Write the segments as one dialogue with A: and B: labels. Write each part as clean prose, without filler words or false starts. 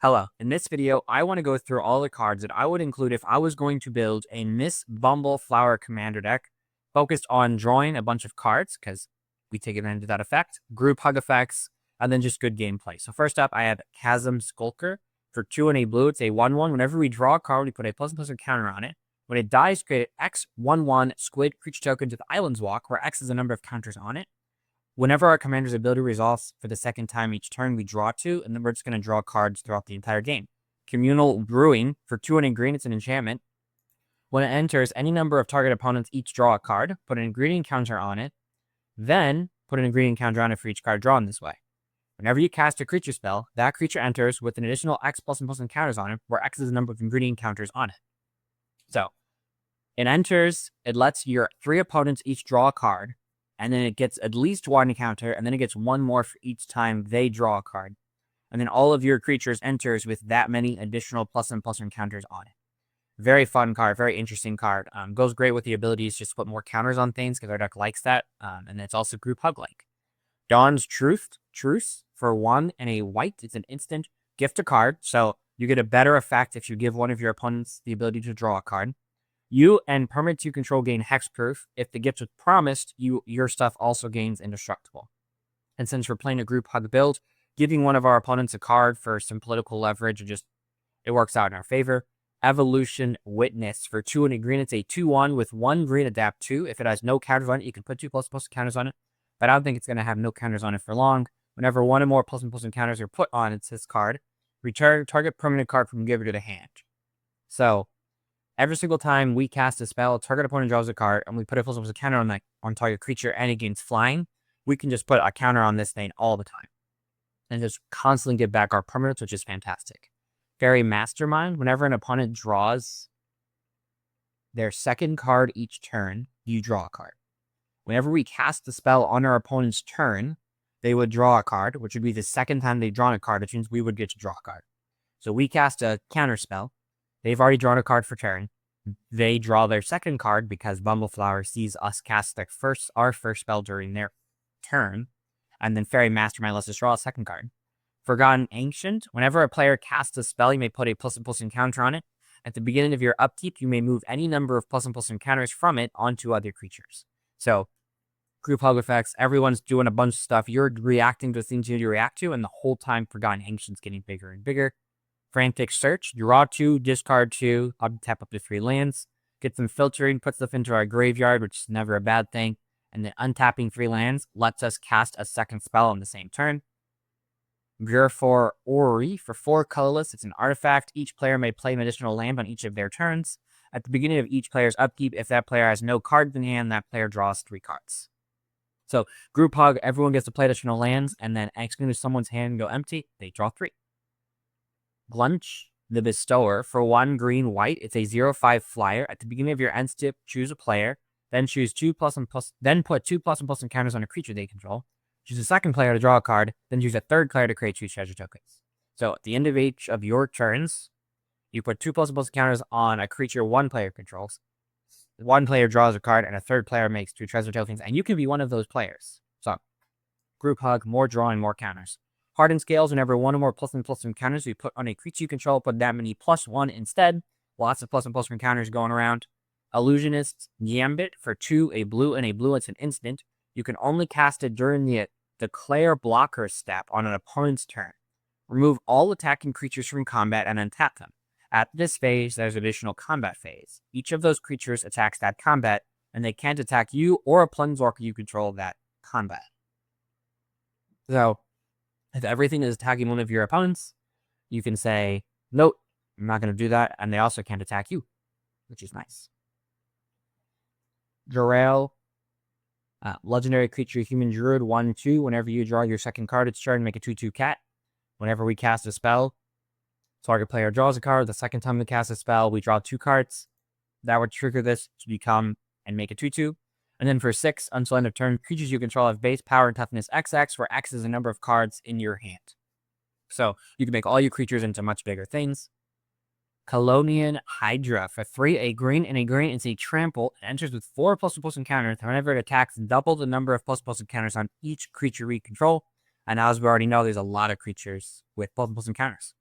A: Hello, in this video, I want to go through all the cards that I would include if I was going to build a Miss Bumbleflower commander deck focused on drawing a bunch of cards, because we take advantage of that effect, group hug effects, and then just good gameplay. So first up, I have Chasm Skulker. For 2 and a blue, it's a 1/1. Whenever we draw a card, we put a +++ counter on it. When it dies, create an X/1/1 squid creature token to the Island's Walk, where X is the number of counters on it. Whenever our commander's ability resolves for the second time each turn, we draw 2, and then we're just going to draw cards throughout the entire game. Communal Brewing. For 2 and a green, it's an enchantment. When it enters, any number of target opponents each draw a card, put an ingredient counter on it, then put an ingredient counter on it for each card drawn this way. Whenever you cast a creature spell, that creature enters with an additional X ++ counters on it, where X is the number of ingredient counters on it. So, it enters, it lets your 3 opponents each draw a card, and then it gets at least 1 counter, and then it gets 1 more for each time they draw a card. And then all of your creatures enters with that many additional ++ counters on it. Very fun card, very interesting card. Goes great with the abilities just to put more counters on things, because our deck likes that. And it's also group hug-like. Dawn's Truce. For 1 and a white, it's an instant gift a card, so you get a better effect if you give one of your opponents the ability to draw a card. You and permanents you control gain hexproof. If the gift was promised, your stuff also gains indestructible. And since we're playing a group hug build, giving one of our opponents a card for some political leverage, it works out in our favor. Evolution Witness. For 2 and a green, it's a 2/1 with 1 green adapt 2. If it has no counters on it, you can put 2 ++ counters on it, but I don't think it's going to have no counters on it for long. Whenever 1 or more ++ counters are put on this card, return target permanent card from giver to the hand. So, every single time we cast a spell, target opponent draws a card, and we put a ++ counter on target creature and it gains flying, we can just put a counter on this thing all the time. And just constantly get back our permanents, which is fantastic. Fairy Mastermind. Whenever an opponent draws their second card each turn, you draw a card. Whenever we cast the spell on our opponent's turn, they would draw a card, which would be the second time they've drawn a card, which means we would get to draw a card. So we cast a counter spell. They've already drawn a card for turn. They draw their second card because Bumbleflower sees us cast our first spell during their turn. And then Fairy Mastermind lets us draw a second card. Forgotten Ancient. Whenever a player casts a spell, you may put a ++ counter on it. At the beginning of your upkeep, you may move any number of ++ counters from it onto other creatures. So, group hug effects, everyone's doing a bunch of stuff. You're reacting to things you need to react to, and the whole time Forgotten Ancient's getting bigger and bigger. Frantic Search. Draw 2, discard 2, tap up to 3 lands. Get some filtering, put stuff into our graveyard, which is never a bad thing. And then untapping 3 lands lets us cast a second spell on the same turn. Bumbleflower Ori. For 4 colorless, it's an artifact. Each player may play an additional land on each of their turns. At the beginning of each player's upkeep, if that player has no cards in hand, that player draws 3 cards. So, group hug, everyone gets to play additional lands, and then as soon as someone's hand go empty, they draw 3. Glunch the Bestower. For 1 green white, it's a 0/5 flyer. At the beginning of your end step, choose a player, then choose 2 then put 2 + counters on a creature they control. Choose a second player to draw a card, then choose a third player to create 2 treasure tokens. So at the end of each of your turns, you put 2 ++ counters on a creature one player controls. 1 player draws a card, and a third player makes 2 treasure tokens, and you can be one of those players. So, group hug, more drawing, more counters. Hardened Scales. Whenever 1 or more ++ counters you put on a creature you control, put that many +1 instead. Lots of ++ counters going around. Illusionist's Gambit. For 2, a blue and a blue, it's an instant. You can only cast it during the Declare Blocker step on an opponent's turn. Remove all attacking creatures from combat and untap them. At this phase, there's additional combat phase. Each of those creatures attacks that combat, and they can't attack you or a Planeswalker you control that combat. So, if everything is attacking one of your opponents, you can say, nope, I'm not going to do that, and they also can't attack you, which is nice. Jarael. Legendary creature, Human Druid, 1/2. Whenever you draw your second card, it's turn, make a 2/2 cat. Whenever we cast a spell, target player draws a card. The second time we cast a spell, we draw 2 cards. That would trigger this to become and make a 2/2. And then for 6, until end of turn, creatures you control have base power and toughness XX, where X is the number of cards in your hand. So you can make all your creatures into much bigger things. Colonian Hydra. For 3, a green and a green, it's a trample. It enters with 4 ++ counters. Whenever it attacks, double the number of ++ counters on each creature we control. And as we already know, there's a lot of creatures with ++ counters.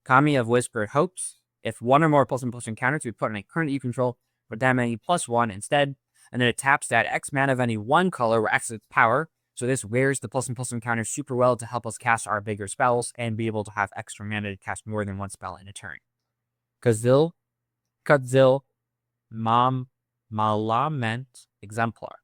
A: Kami of Whispered Hopes. If one or more +1/+1 encounters we put on a current that you control with that many +1 instead, and then it taps that X mana of any one color where X is its power. So this wears the +1/+1 counter super well to help us cast our bigger spells and be able to have extra mana to cast more than one spell in a turn. Kazil, Malament Exemplar.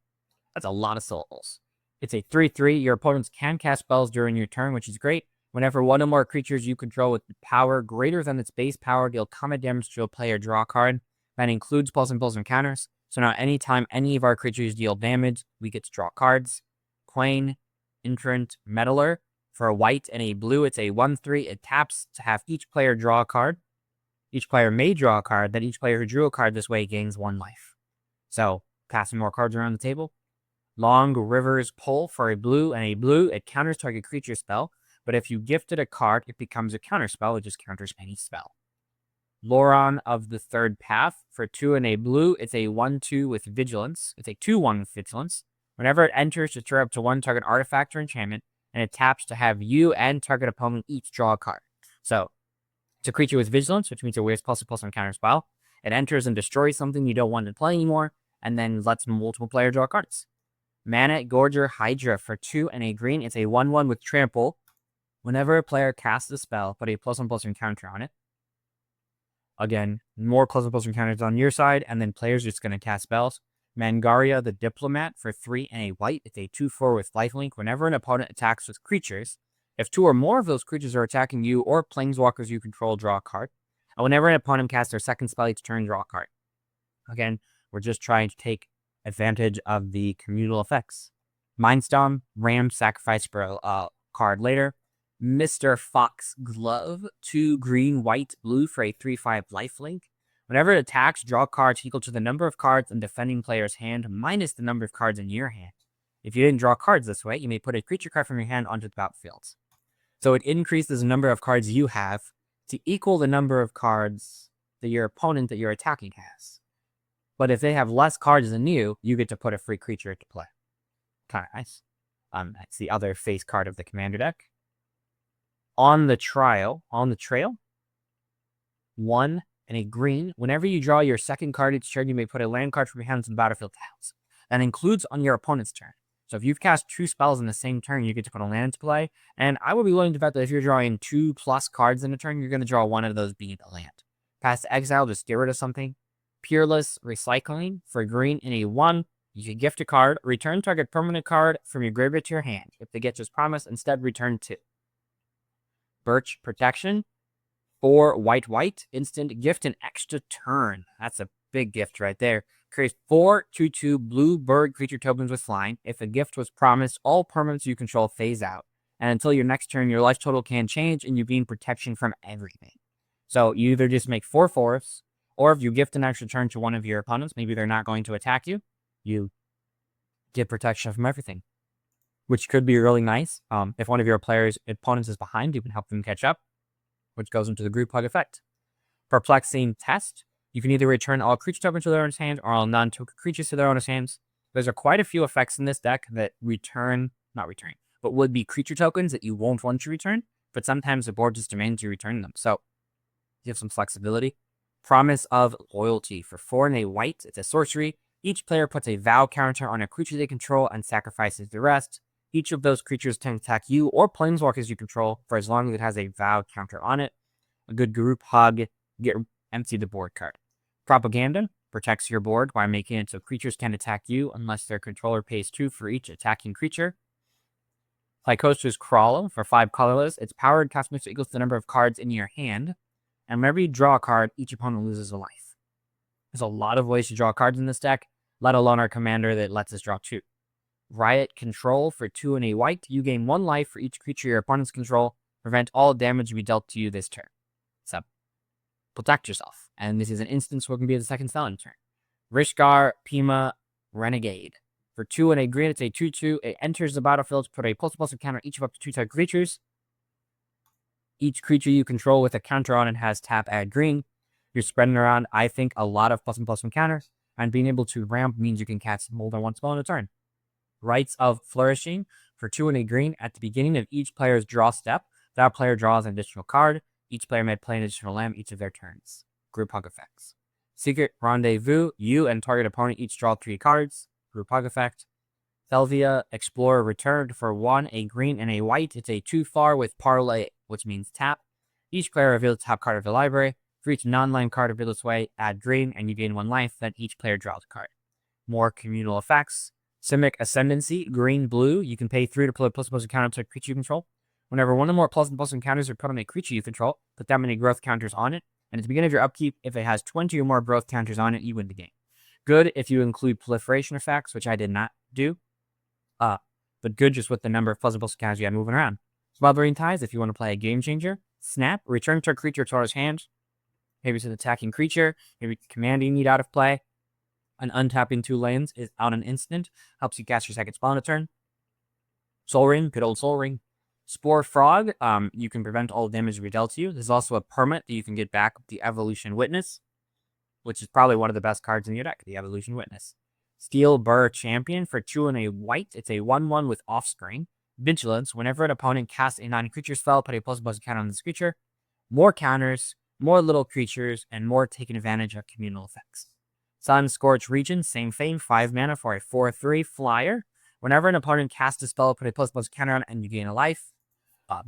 A: That's a lot of syllables. It's a 3/3. Your opponents can cast spells during your turn, which is great. Whenever one or more creatures you control with power greater than its base power deal combat damage to a player, draw a card. That includes +1/+1 counters. So now anytime any of our creatures deal damage, we get to draw cards. Quain, Entrant, Meddler. For a white and a blue, it's a 1/3. It taps to have each player draw a card. Each player may draw a card, then each player who drew a card this way gains 1 life. So, passing more cards around the table. Long River's Pull. For a blue and a blue, it counters target creature spell, but if you gifted a card, it becomes a counter spell. It just counters any spell. Loran of the Third Path. For 2 and a blue, it's a 1/2 with Vigilance. It's a 2/1 with Vigilance. Whenever it enters, destroy up to 1 target artifact or enchantment, and it taps to have you and target opponent each draw a card. So, it's a creature with Vigilance, which means it wears +1/+1 counter spell. It enters and destroys something you don't want to play anymore, and then lets multiple players draw cards. Mana Gorger Hydra. For 2 and a green, it's a 1/1 with Trample. Whenever a player casts a spell, put a +1/+1 counter on it. Again, more +1/+1 counters on your side, and then players are just going to cast spells. Mangaria the Diplomat. For 3 and a white, it's a 2/4 with lifelink. Whenever an opponent attacks with creatures, if 2 or more of those creatures are attacking you or planeswalkers you control, draw a card. And whenever an opponent casts their second spell each turn, draw a card. Again, we're just trying to take advantage of the communal effects. Mindstorm, Ram, sacrifice for a card later. Mr. Foxglove, 2 green, white, blue for a 3/5 lifelink. Whenever it attacks, draw cards equal to the number of cards in defending player's hand minus the number of cards in your hand. If you didn't draw cards this way, you may put a creature card from your hand onto the battlefield. So it increases the number of cards you have to equal the number of cards that your opponent that you're attacking has. But if they have less cards than you, you get to put a free creature to play. Kind of nice. That's the other face card of the commander deck. On the trail, 1 and a green. Whenever you draw your second card each turn, you may put a land card from your hand to the battlefield tiles. That includes on your opponent's turn. So if you've cast 2 spells in the same turn, you get to put a land into play. And I would be willing to bet that if you're drawing 2+ cards in a turn, you're going to draw one of those being a land. Pass to exile, just get rid of something. Peerless Recycling. For green and a 1, you can gift a card. Return target permanent card from your graveyard to your hand. If the gift is promised, instead return 2. Birch Protection. 4 white, instant, gift an extra turn. That's a big gift right there. Create 4 2/2 blue bird creature tokens with flying. If a gift was promised, all permanents you control phase out. And until your next turn, your life total can change and you gain protection from everything. So you either just make 4 forests, or if you gift an extra turn to one of your opponents, maybe they're not going to attack you, you get protection from everything. Which could be really nice. If one of your opponents is behind, you can help them catch up, which goes into the group hug effect. Perplexing Test. You can either return all creature tokens to their owner's hand or all non-token creatures to their owner's hands. There's quite a few effects in this deck that would be creature tokens that you won't want to return, but sometimes the board just demands you return them. So you have some flexibility. Promise of Loyalty. For 4 and a white, it's a sorcery. Each player puts a vow counter on a creature they control and sacrifices the rest. Each of those creatures can attack you or planeswalkers you control for as long as it has a vow counter on it. A good group hug, empty the board card. Propaganda protects your board by making it so creatures can attack you unless their controller pays 2 for each attacking creature. Lycostra's Crawl. For 5 colorless, its power and cost mixture equals the number of cards in your hand. And whenever you draw a card, each opponent loses a life. There's a lot of ways to draw cards in this deck, let alone our commander that lets us draw 2. Riot Control. For 2 and a white, you gain 1 life for each creature your opponents control. Prevent all damage to be dealt to you this turn. So, protect yourself. And this is an instance where it can be the second spell in turn. Rishgar Pima Renegade. For 2 and a green, it's a 2/2. It enters the battlefield to put a +1/+1 counter each of up to 2 target creatures. Each creature you control with a counter on it has tap add green. You're spreading around, I think, a lot of +1/+1 counters. And being able to ramp means you can cast more than 1 spell in a turn. Rites of Flourishing. For 2 and a green, at the beginning of each player's draw step, that player draws an additional card. Each player may play an additional land each of their turns. Group hug effects. Secret Rendezvous. You and target opponent each draw 3 cards. Group hug effect. Thelvia Explorer returned for 1, a green and a white. It's a 2/4 with parlay, which means tap. Each player reveals the top card of the library. For each non-land card revealed this way, add green and you gain 1 life. Then each player draws a card. More communal effects. Simic Ascendancy, green, blue. You can pay 3 to play plus encounter to a creature you control. Whenever one or more plus encounters are put on a creature you control, put that many growth counters on it. And at the beginning of your upkeep, if it has 20 or more growth counters on it, you win the game. Good if you include proliferation effects, which I did not do. But good just with the number of plus encounters you have moving around. Smothering Ties, if you want to play a game changer. Snap, return to a creature to its hand. Maybe it's an attacking creature. Maybe it's a command you need out of play. An untapping 2 lands is out an instant. Helps you cast your second spell in a turn. Soul Ring, good old Soul Ring. Spore Frog, you can prevent all damage dealt to you. There's also a permanent that you can get back with the Evolution Witness, which is probably one of the best cards in your deck, the Evolution Witness. Steel Burr Champion for 2 and a white. It's a 1/1 with Offscreen. Vigilance, whenever an opponent casts a non-creature spell, put a ++ counter on this creature. More counters, more little creatures, and more taking advantage of communal effects. Sun Scorch Region, same thing, 5 mana for a 4/3 flyer. Whenever an opponent casts a spell, put a ++ counter on it and you gain a life.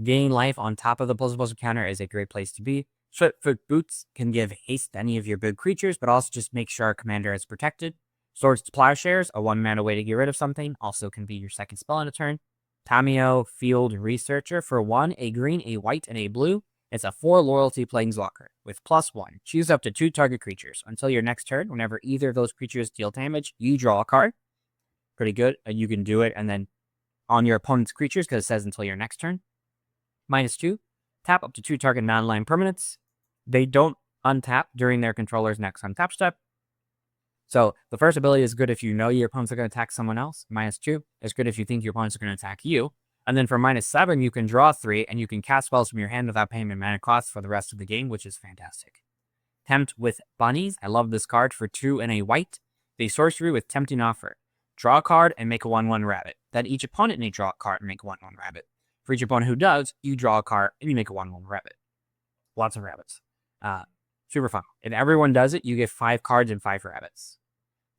A: Gaining life on top of the ++ counter is a great place to be. Swiftfoot Boots can give haste to any of your big creatures, but also just make sure our commander is protected. Swords to Plowshares, a 1 mana way to get rid of something, also can be your second spell in a turn. Tameo Field Researcher for 1, a green, a white, and a blue. It's a 4 loyalty Planeswalker with +1. Choose up to 2 target creatures. Until your next turn, whenever either of those creatures deal damage, you draw a card. Pretty good, and you can do it, and then on your opponent's creatures, because it says until your next turn. -2, tap up to 2 target non-land permanents. They don't untap during their controller's next untap step. So the first ability is good if you know your opponents are going to attack someone else. -2 is good if you think your opponents are going to attack you. And then for -7, you can draw 3, and you can cast spells from your hand without paying mana costs for the rest of the game, which is fantastic. Tempt with Bunnies. I love this card for 2 and a white. The sorcery with Tempting Offer. Draw a card and make a 1/1 rabbit. Then each opponent may draw a card and make a 1/1 rabbit. For each opponent who does, you draw a card and you make a 1/1 rabbit. Lots of rabbits. Super fun. If everyone does it, you get 5 cards and 5 rabbits.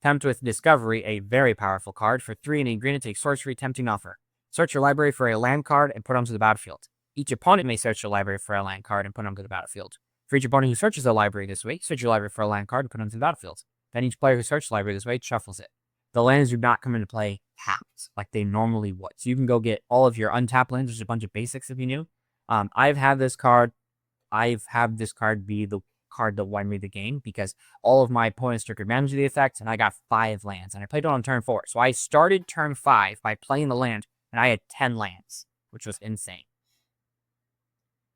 A: Tempt with Discovery, a very powerful card. For 3 and a green, it takes Sorcery, Tempting Offer. Search your library for a land card and put it onto the battlefield. Each opponent may search your library for a land card and put it onto the battlefield. For each opponent who searches the library this way, search your library for a land card and put it onto the battlefield. Then each player who searches the library this way shuffles it. The lands do not come into play tapped like they normally would. So you can go get all of your untapped lands, which is a bunch of basics if you knew. I've had this card be the card that won me the game because all of my opponents took advantage of the effect, and I got 5 lands, and I played it on turn 4. So I started turn 5 by playing the land, and I had 10 lands, which was insane.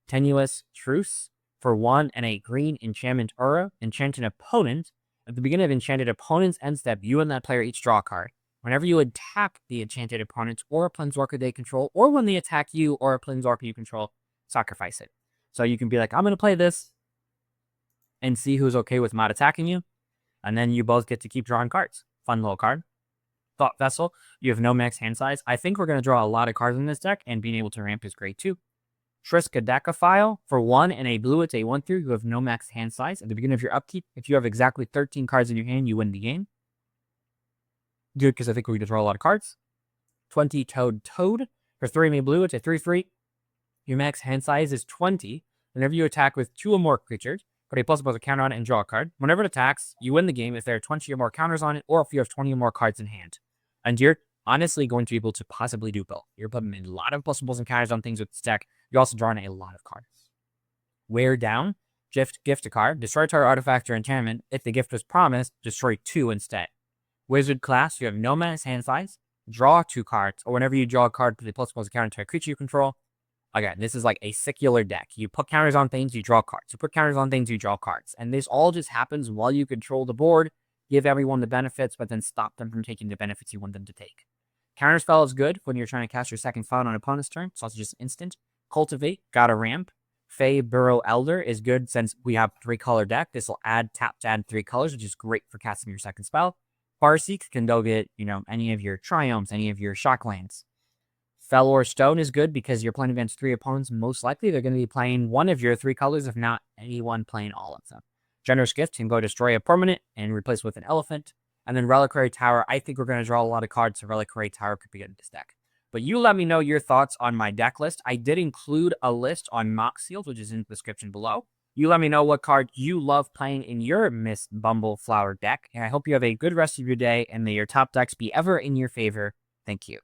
A: Tenuous Truce for 1 and a green enchantment aura. Enchant an opponent. At the beginning of enchanted opponent's end step, you and that player each draw a card. Whenever you attack the enchanted opponent or a planeswalker they control, or when they attack you or a planeswalker you control, sacrifice it. So you can be like, I'm going to play this and see who's okay with not attacking you. And then you both get to keep drawing cards. Fun little card. Thought Vessel, you have no max hand size. I think we're going to draw a lot of cards in this deck, and being able to ramp is great too. Triskaidekaphile for 1 and a blue. It's a 1/3. You have no max hand size. At the beginning of your upkeep, if you have exactly 13 cards in your hand, you win the game. Good, because I think we can draw a lot of cards. 20-Toed Toad for 3 and a blue. It's a 3/3. Your max hand size is 20. Whenever you attack with 2 or more creatures, put a ++ counter on it and draw a card. Whenever it attacks, you win the game if there are 20 or more counters on it, or if you have 20 or more cards in hand. And you're honestly going to be able to possibly do both. You're putting a lot of ++ and counters on things with this deck. You're also drawing a lot of cards. Wear Down. Gift a card. Destroy target artifact or enchantment. If the gift was promised, destroy 2 instead. Wizard class. You have no max hand size. Draw 2 cards. Or whenever you draw a card, put a ++ counter to a creature you control. Again, this is like a secular deck. You put counters on things, you draw cards. You put counters on things, you draw cards. And this all just happens while you control the board, give everyone the benefits, but then stop them from taking the benefits you want them to take. Counterspell is good when you're trying to cast your second spell on an opponent's turn. It's also just instant. Cultivate, got a ramp. Fey Burrow Elder is good since we have 3-color deck. This will tap to add 3 colors, which is great for casting your second spell. Farseek can go get, any of your Triomes, any of your Shocklands. Spell or Stone is good because you're playing against 3 opponents. Most likely, they're going to be playing one of your 3 colors, if not anyone playing all of them. Generous Gift can go destroy a permanent and replace with an elephant. And then Reliquary Tower, I think we're going to draw a lot of cards, so Reliquary Tower could be in this deck. But you let me know your thoughts on my deck list. I did include a list on Mock Seals, which is in the description below. You let me know what card you love playing in your Miss Bumbleflower deck. And I hope you have a good rest of your day and may your top decks be ever in your favor. Thank you.